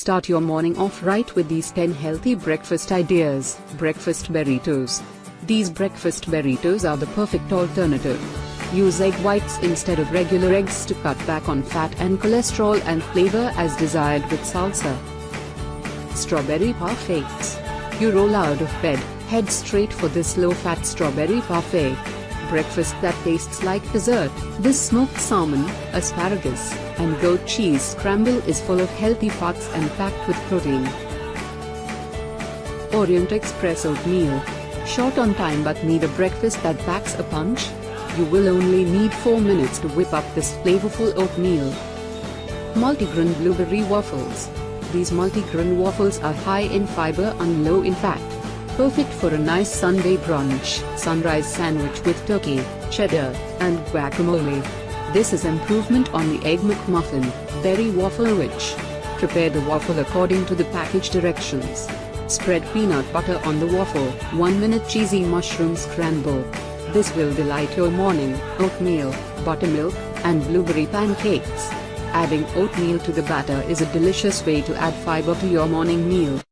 Start your morning off right with these 10 healthy breakfast ideas. Breakfast burritos. These breakfast burritos are the perfect alternative. Use egg whites instead of regular eggs to cut back on fat and cholesterol and flavor as desired with salsa. Strawberry parfaits. You roll out of bed, head straight for this low-fat strawberry parfait. Breakfast that tastes like dessert. This smoked salmon, asparagus, and goat cheese scramble is full of healthy fats and packed with protein. Orient Express oatmeal. Short on time but need a breakfast that packs a punch? You will only need 4 minutes to whip up this flavorful oatmeal. Multigrain blueberry waffles. These multigrain waffles are high in fiber and low in fat. Perfect for a nice Sunday brunch, sunrise sandwich with turkey, cheddar, and guacamole. This is improvement on the Egg McMuffin, berry waffle rich. Prepare the waffle according to the package directions. Spread peanut butter on the waffle. 1-minute cheesy mushroom scramble. This will delight your morning. Oatmeal, buttermilk, and blueberry pancakes. Adding oatmeal to the batter is a delicious way to add fiber to your morning meal.